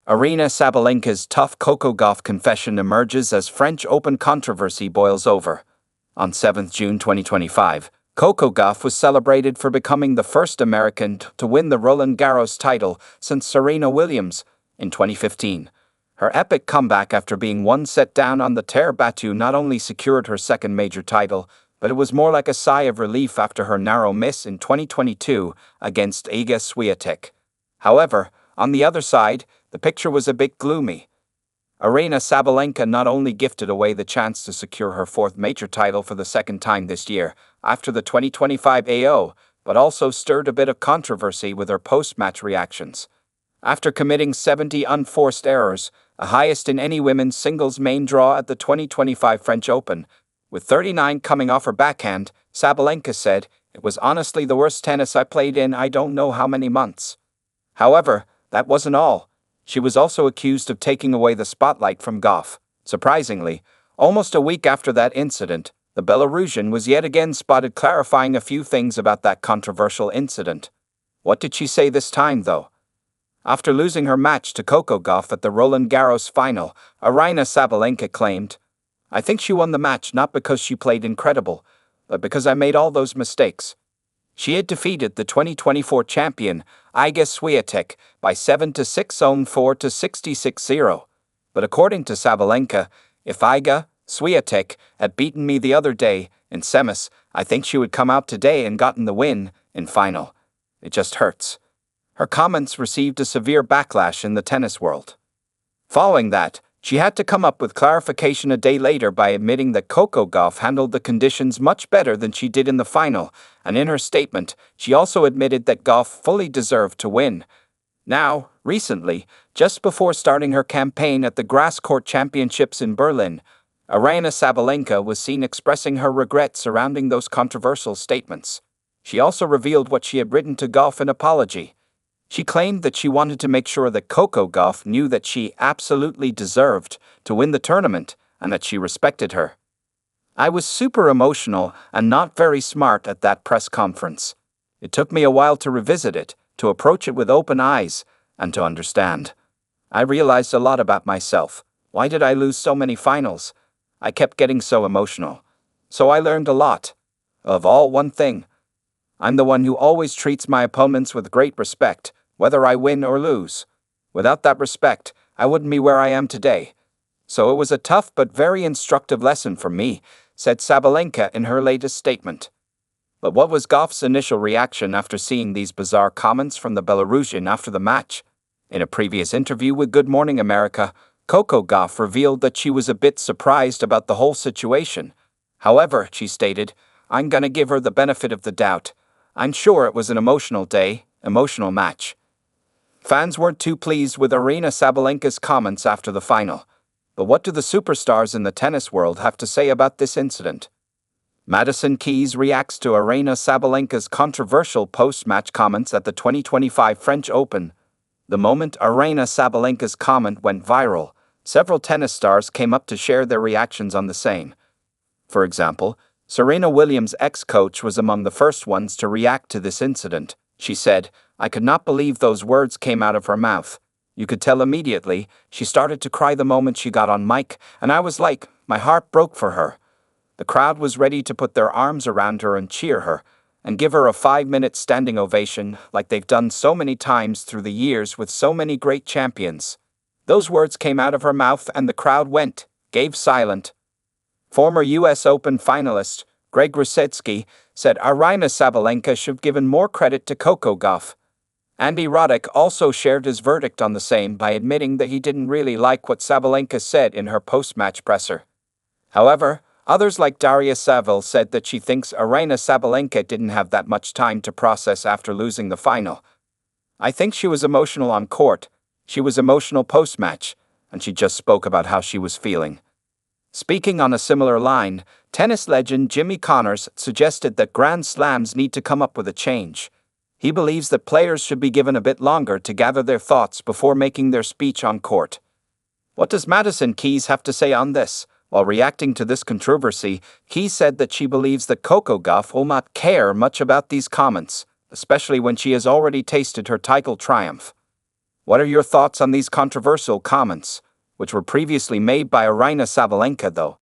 Aryna Sabalenka's tough Coco Gauff confession emerges as French Open controversy boils over. On 7 June 2025, Coco Gauff was celebrated for becoming the first American to win the Roland Garros title since Serena Williams in 2015. Her epic comeback after being one set down on the terre battue not only secured her second major title, but it was more like a sigh of relief after her narrow miss in 2022 against Iga Swiatek. However, on the other side, the picture was a bit gloomy. Aryna Sabalenka not only gifted away the chance to secure her fourth major title for the second time this year after the 2025 AO, but also stirred a bit of controversy with her post-match reactions. After committing 70 unforced errors, the highest in any women's singles main draw at the 2025 French Open, with 39 coming off her backhand, Sabalenka said, "It was honestly the worst tennis I played in I don't know how many months." However, that wasn't all. She was also accused of taking away the spotlight from Gauff. Surprisingly, almost a week after that incident, the Belarusian was yet again spotted clarifying a few things about that controversial incident. What did she say this time, though? After losing her match to Coco Gauff at the Roland Garros final, Aryna Sabalenka claimed, "I think she won the match not because she played incredible, but because I made all those mistakes." She had defeated the 2024 champion, Iga Swiatek, by 7-6, 4 66-0. But according to Sabalenka, if Iga Swiatek had beaten me the other day in semis, I think she would come out today and gotten the win in final. It just hurts. Her comments received a severe backlash in the tennis world. Following that, she had to come up with clarification a day later by admitting that Coco Gauff handled the conditions much better than she did in the final, and in her statement, she also admitted that Gauff fully deserved to win. Now, recently, just before starting her campaign at the Grass Court Championships in Berlin, Aryna Sabalenka was seen expressing her regret surrounding those controversial statements. She also revealed what she had written to Gauff in apology. She claimed that she wanted to make sure that Coco Gauff knew that she absolutely deserved to win the tournament and that she respected her. "I was super emotional and not very smart at that press conference. It took me a while to revisit it, to approach it with open eyes, and to understand. I realized a lot about myself. Why did I lose so many finals? I kept getting so emotional. So I learned a lot. Of all, one thing. I'm the one who always treats my opponents with great respect, whether I win or lose. Without that respect, I wouldn't be where I am today. So it was a tough but very instructive lesson for me," said Sabalenka in her latest statement. But what was Gauff's initial reaction after seeing these bizarre comments from the Belarusian after the match? In a previous interview with Good Morning America, Coco Gauff revealed that she was a bit surprised about the whole situation. However, she stated, "I'm gonna give her the benefit of the doubt. I'm sure it was an emotional day, emotional match." Fans weren't too pleased with Aryna Sabalenka's comments after the final. But what do the superstars in the tennis world have to say about this incident? Madison Keys reacts to Aryna Sabalenka's controversial post-match comments at the 2025 French Open. The moment Aryna Sabalenka's comment went viral, several tennis stars came up to share their reactions on the same. For example, Serena Williams' ex-coach was among the first ones to react to this incident. She said, "I could not believe those words came out of her mouth. You could tell immediately. She started to cry the moment she got on mic, and I was like, my heart broke for her. The crowd was ready to put their arms around her and cheer her, and give her a 5-minute standing ovation like they've done so many times through the years with so many great champions. Those words came out of her mouth and the crowd gave silent." Former U.S. Open finalist Greg Rusedski said Aryna Sabalenka should have given more credit to Coco Gauff. Andy Roddick also shared his verdict on the same by admitting that he didn't really like what Sabalenka said in her post-match presser. However, others like Daria Saville said that she thinks Aryna Sabalenka didn't have that much time to process after losing the final. "I think she was emotional on court, she was emotional post-match, and she just spoke about how she was feeling." Speaking on a similar line, tennis legend Jimmy Connors suggested that Grand Slams need to come up with a change. He believes that players should be given a bit longer to gather their thoughts before making their speech on court. What does Madison Keys have to say on this? While reacting to this controversy, Keys said that she believes that Coco Gauff will not care much about these comments, especially when she has already tasted her title triumph. What are your thoughts on these controversial comments, which were previously made by Aryna Sabalenka though?